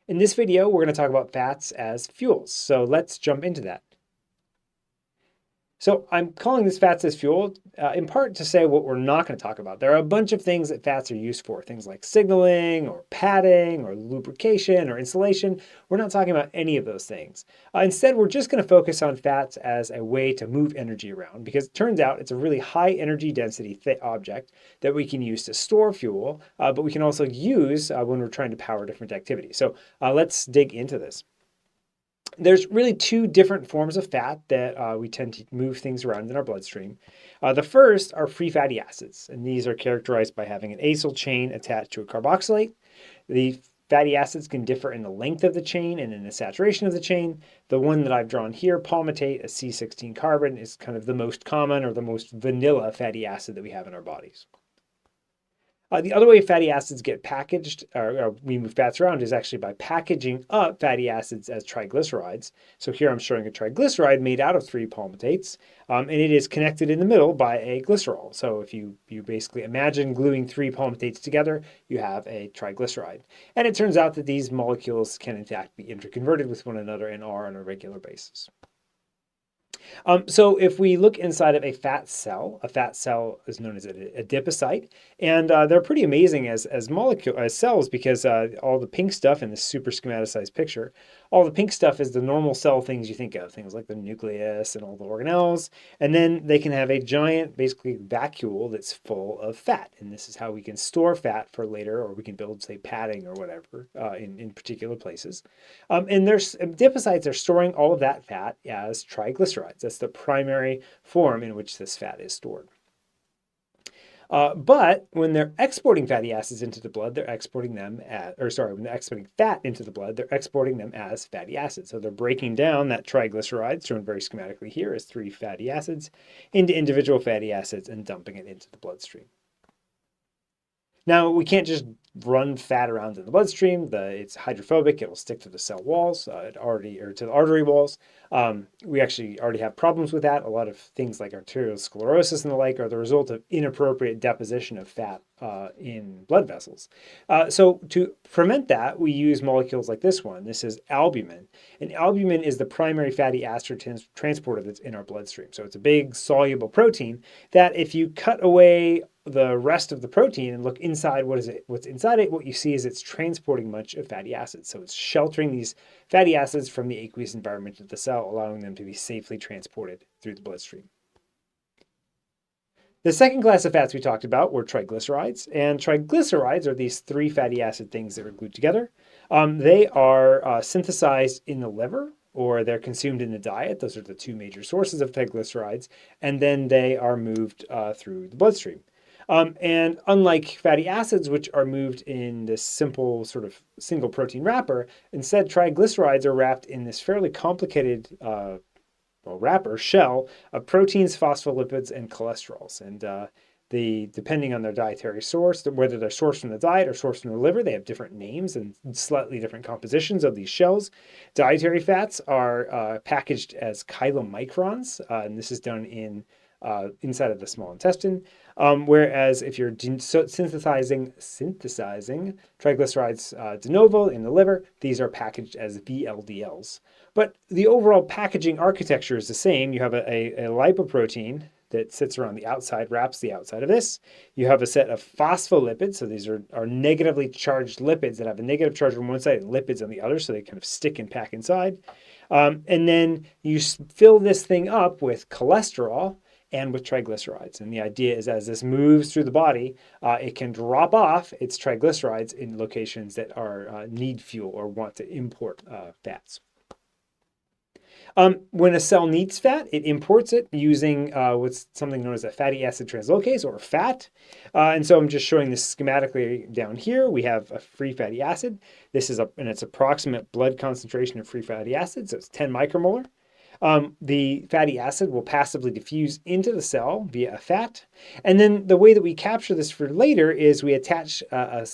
In this video, we're going to talk about fats as fuels. So let's jump into that. So I'm calling this fats as fuel in part to say what we're not going to talk about. There are a bunch of things that fats are used for, things like signaling or padding or lubrication or insulation. We're not talking about any of those things. Instead, we're just going to focus on fats as a way to move energy around because it turns out it's a really high energy density object that we can use to store fuel, but we can also use when we're trying to power different activities. So let's dig into this. There's really two different forms of fat that we tend to move things around in our bloodstream. The first are free fatty acids, and these are characterized by having an acyl chain attached to a carboxylate. The fatty acids can differ in the length of the chain and in the saturation of the chain. The one that I've drawn here, palmitate, a C16 carbon, is kind of the most common or the most vanilla fatty acid that we have in our bodies. The other way fatty acids get packaged, or we move fats around, is actually by packaging up fatty acids as triglycerides. So here I'm showing a triglyceride made out of three palmitates, and it is connected in the middle by a glycerol. So if you basically imagine gluing three palmitates together, you have a triglyceride. And it turns out that these molecules can in fact be interconverted with one another and are on a regular basis. So if we look inside of a fat cell is known as a adipocyte, and they're pretty amazing as cells because all the pink stuff in this super schematized picture, all the pink stuff is the normal cell things you think of, things like the nucleus and all the organelles, and then they can have a giant, basically vacuole that's full of fat, and this is how we can store fat for later, or we can build, say, padding or whatever in particular places. And there's adipocytes are storing all of that fat as triglycerides. That's the primary form in which this fat is stored. But when they're exporting fatty acids into the blood, they're exporting them when they're exporting fat into the blood, they're exporting them as fatty acids. So they're breaking down that triglycerides, shown very schematically here as three fatty acids, into individual fatty acids and dumping it into the bloodstream. Now, we can't just run fat around in the bloodstream. It's hydrophobic. It'll stick to the cell walls, to the artery walls. We actually already have problems with that. A lot of things like arteriosclerosis and the like are the result of inappropriate deposition of fat in blood vessels. So to prevent that, we use molecules like this one. This is albumin. And albumin is the primary fatty acid transporter that's in our bloodstream. So it's a big soluble protein that if you cut away the rest of the protein and look inside, what's inside it, what you see is it's transporting much of fatty acids. So it's sheltering these fatty acids from the aqueous environment of the cell, allowing them to be safely transported through the bloodstream. The second class of fats we talked about were triglycerides, and triglycerides are these three fatty acid things that are glued together. They are synthesized in the liver, or they're consumed in the diet. Those are the two major sources of triglycerides, and then they are moved through the bloodstream. And unlike fatty acids, which are moved in this simple sort of single protein wrapper, instead triglycerides are wrapped in this fairly complicated wrapper shell of proteins, phospholipids, and cholesterols. And depending on their dietary source, whether they're sourced from the diet or sourced from the liver, they have different names and slightly different compositions of these shells. Dietary fats are packaged as chylomicrons, and this is done inside of the small intestine. Whereas if you're synthesizing triglycerides de novo in the liver, these are packaged as VLDLs. But the overall packaging architecture is the same. You have a lipoprotein that sits around the outside, wraps the outside of this. You have a set of phospholipids, so these are negatively charged lipids that have a negative charge on one side and lipids on the other, so they kind of stick and pack inside. And then you fill this thing up with cholesterol and with triglycerides. And the idea is as this moves through the body, it can drop off its triglycerides in locations that are need fuel or want to import fats. When a cell needs fat, it imports it using what's something known as a fatty acid translocase, or FAT. And so I'm just showing this schematically down here. We have a free fatty acid. This is its approximate blood concentration of free fatty acid, so it's 10 micromolar. The fatty acid will passively diffuse into the cell via a fat. And then the way that we capture this for later is we attach a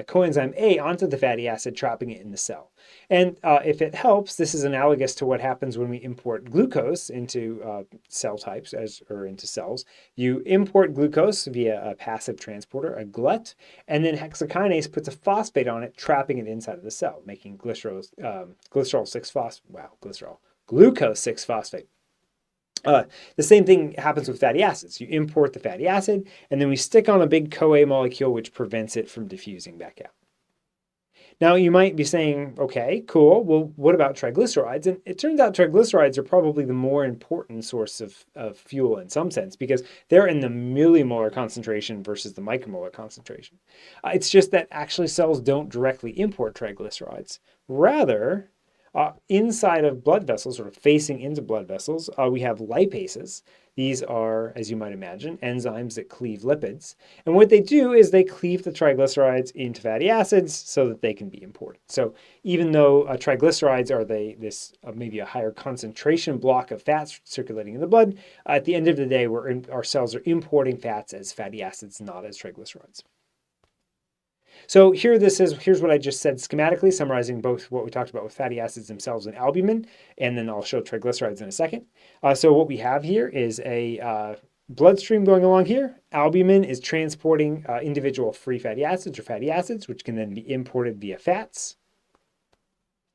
coenzyme A onto the fatty acid, trapping it in the cell. And if it helps, this is analogous to what happens when we import glucose into cell types or into cells. You import glucose via a passive transporter, a glut, and then hexokinase puts a phosphate on it, trapping it inside of the cell, making glucose 6-phosphate. The same thing happens with fatty acids. You import the fatty acid, and then we stick on a big CoA molecule, which prevents it from diffusing back out. Now, you might be saying, okay, cool. Well, what about triglycerides? And it turns out triglycerides are probably the more important source of fuel in some sense, because they're in the millimolar concentration versus the micromolar concentration. It's just that actually cells don't directly import triglycerides. Rather, inside of blood vessels, sort of facing into blood vessels, we have lipases. These are, as you might imagine, enzymes that cleave lipids. And what they do is they cleave the triglycerides into fatty acids so that they can be imported. So even though triglycerides are this maybe a higher concentration block of fats circulating in the blood, at the end of the day, our cells are importing fats as fatty acids, not as triglycerides. So here's what I just said schematically, summarizing both what we talked about with fatty acids themselves and albumin, and then I'll show triglycerides in a second. So what we have here is a bloodstream going along here. Albumin is transporting individual free fatty acids or fatty acids, which can then be imported via fats.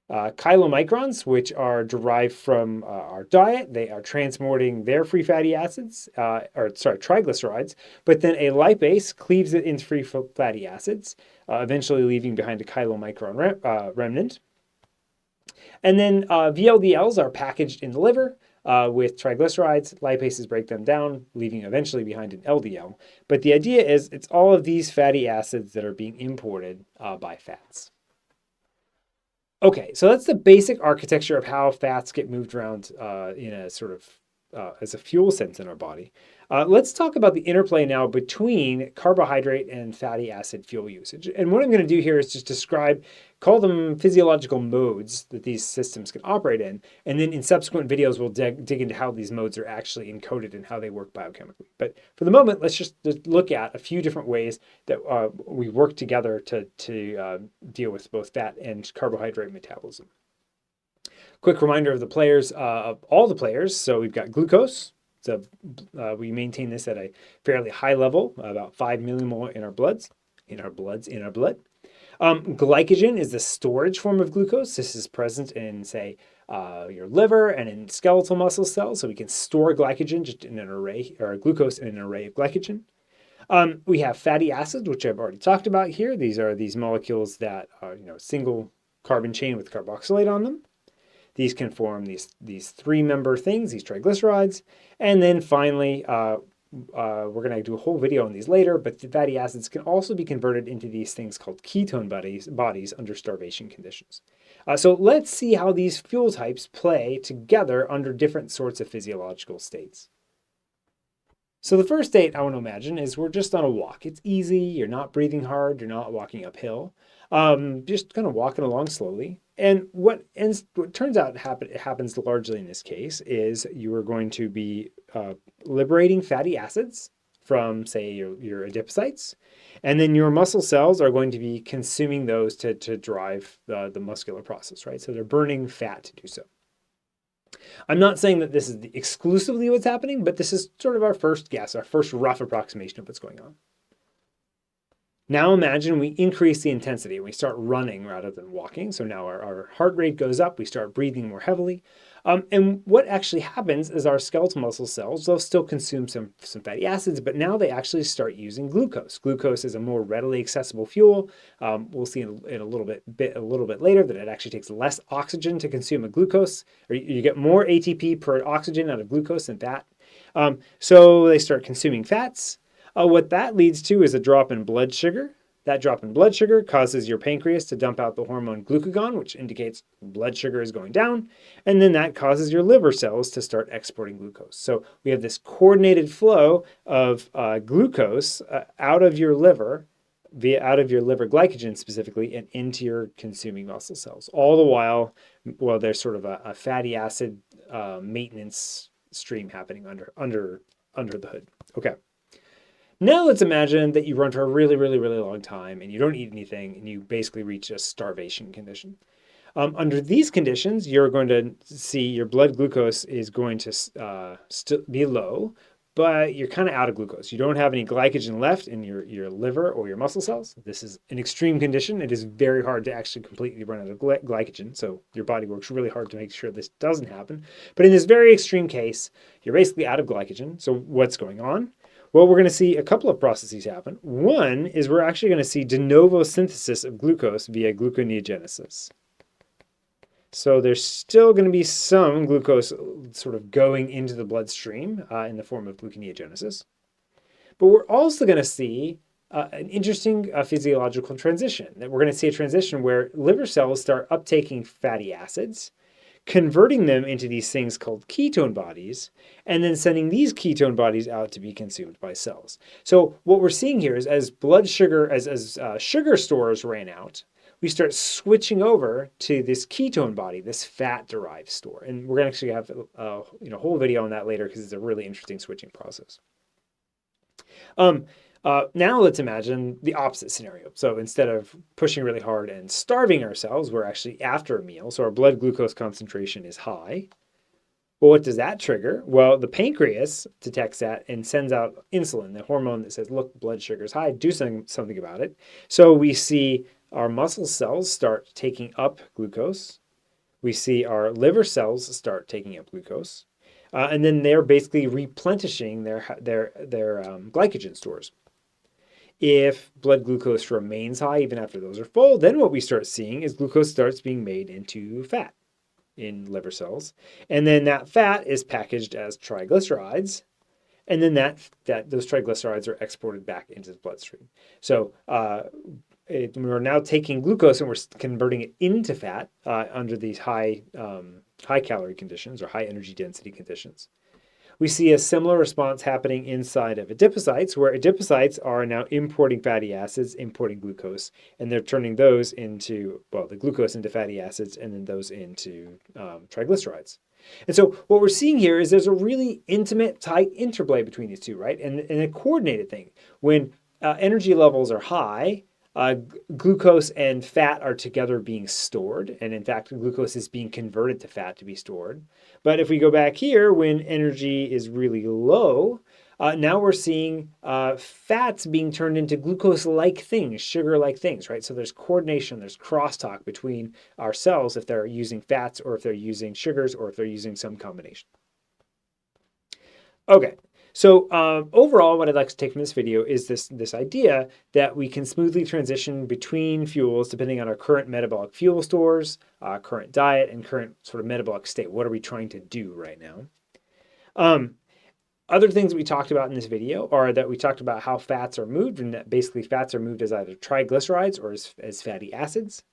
Chylomicrons, which are derived from our diet, they are transporting their free fatty acids, triglycerides, but then a lipase cleaves it into free fatty acids, eventually leaving behind a chylomicron remnant. And then VLDLs are packaged in the liver with triglycerides. Lipases break them down, leaving eventually behind an LDL. But the idea is it's all of these fatty acids that are being imported by fats. Okay, so that's the basic architecture of how fats get moved around in a sort of as a fuel sense in our body. Let's talk about the interplay now between carbohydrate and fatty acid fuel usage. And what I'm going to do here is just call them physiological modes that these systems can operate in. And then in subsequent videos, we'll dig into how these modes are actually encoded and how they work biochemically. But for the moment, let's just look at a few different ways that we work together to deal with both fat and carbohydrate metabolism. Quick reminder of the players, of all the players. So we've got glucose. So we maintain this at a fairly high level, about 5 millimolar in our blood. Glycogen is the storage form of glucose. This is present in, say, your liver and in skeletal muscle cells. So we can store glycogen just in an array, or glucose in an array of glycogen. We have fatty acids, which I've already talked about here. These are these molecules that are, single carbon chain with carboxylate on them. These can form these three-member things, these triglycerides. And then finally, we're going to do a whole video on these later, but the fatty acids can also be converted into these things called ketone bodies under starvation conditions. So let's see how these fuel types play together under different sorts of physiological states. So the first state I want to imagine is we're just on a walk. It's easy, you're not breathing hard, you're not walking uphill, just kind of walking along slowly. And what turns out happens largely in this case is you are going to be liberating fatty acids from, say, your adipocytes, and then your muscle cells are going to be consuming those to drive the muscular process, right? So they're burning fat to do so. I'm not saying that this is exclusively what's happening, but this is sort of our first guess, our first rough approximation of what's going on. Now imagine we increase the intensity and we start running rather than walking. So now our heart rate goes up, we start breathing more heavily. And what actually happens is our skeletal muscle cells, they'll still consume some fatty acids, but now they actually start using glucose. Glucose is a more readily accessible fuel. We'll see in a little bit later that it actually takes less oxygen to consume a glucose, or you get more ATP per oxygen out of glucose than fat. So they start consuming fats. What that leads to is a drop in blood sugar. That drop in blood sugar causes your pancreas to dump out the hormone glucagon, which indicates blood sugar is going down. And then that causes your liver cells to start exporting glucose. So we have this coordinated flow of glucose out of your liver out of your liver glycogen specifically and into your consuming muscle cells. All the while, well, there's sort of a fatty acid maintenance stream happening under the hood. Okay. Now let's imagine that you run for a really, really, really long time and you don't eat anything and you basically reach a starvation condition. Under these conditions, you're going to see your blood glucose is going to be low, but you're kind of out of glucose. You don't have any glycogen left in your liver or your muscle cells. This is an extreme condition. It is very hard to actually completely run out of glycogen, so your body works really hard to make sure this doesn't happen. But in this very extreme case, you're basically out of glycogen. So what's going on? Well, we're going to see a couple of processes happen. One is we're actually going to see de novo synthesis of glucose via gluconeogenesis. So there's still going to be some glucose sort of going into the bloodstream in the form of gluconeogenesis. But we're also going to see an interesting physiological transition. That we're going to see a transition where liver cells start uptaking fatty acids, converting them into these things called ketone bodies, and then sending these ketone bodies out to be consumed by cells. So what we're seeing here is as blood sugar, as sugar stores ran out, we start switching over to this ketone body, this fat-derived store. And we're going to actually have a whole video on that later because it's a really interesting switching process. Now let's imagine the opposite scenario. So instead of pushing really hard and starving ourselves, we're actually after a meal. So our blood glucose concentration is high. Well, what does that trigger? Well, the pancreas detects that and sends out insulin, the hormone that says, look, blood sugar is high, do something about it. So we see our muscle cells start taking up glucose. We see our liver cells start taking up glucose. And then they're basically replenishing their glycogen stores. If blood glucose remains high even after those are full, then what we start seeing is glucose starts being made into fat in liver cells. And then that fat is packaged as triglycerides. And then those triglycerides are exported back into the bloodstream. So we're now taking glucose and we're converting it into fat under these high calorie conditions or high energy density conditions. We see a similar response happening inside of adipocytes, where adipocytes are now importing fatty acids, importing glucose, and they're turning those into, well, the glucose into fatty acids and then those into triglycerides. And so what we're seeing here is there's a really intimate, tight interplay between these two, right? And a coordinated thing. When energy levels are high, glucose and fat are together being stored. And in fact, glucose is being converted to fat to be stored. But if we go back here, when energy is really low, now we're seeing fats being turned into glucose-like things, sugar-like things, right? So there's coordination, there's crosstalk between our cells if they're using fats or if they're using sugars or if they're using some combination. Okay. So overall, what I'd like to take from this video is this idea that we can smoothly transition between fuels depending on our current metabolic fuel stores, current diet, and current sort of metabolic state. What are we trying to do right now? Other things that we talked about in this video are that we talked about how fats are moved, and that basically fats are moved as either triglycerides or as fatty acids.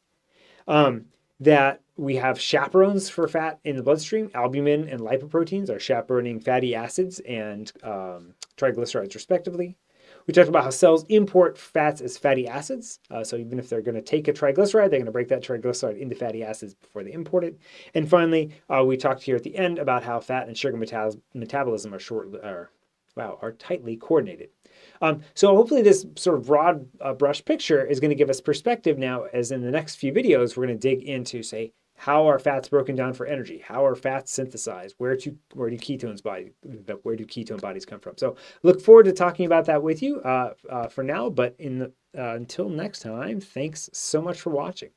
That we have chaperones for fat in the bloodstream. Albumin and lipoproteins are chaperoning fatty acids and triglycerides respectively. We talked about how cells import fats as fatty acids. So even if they're going to take a triglyceride, they're going to break that triglyceride into fatty acids before they import it. And finally, we talked here at the end about how fat and sugar metabolism are tightly coordinated. So hopefully this sort of broad brush picture is going to give us perspective now, as in the next few videos, we're going to dig into, say, how are fats broken down for energy? How are fats synthesized? Where do ketone bodies come from? So look forward to talking about that with you for now, but until next time, thanks so much for watching.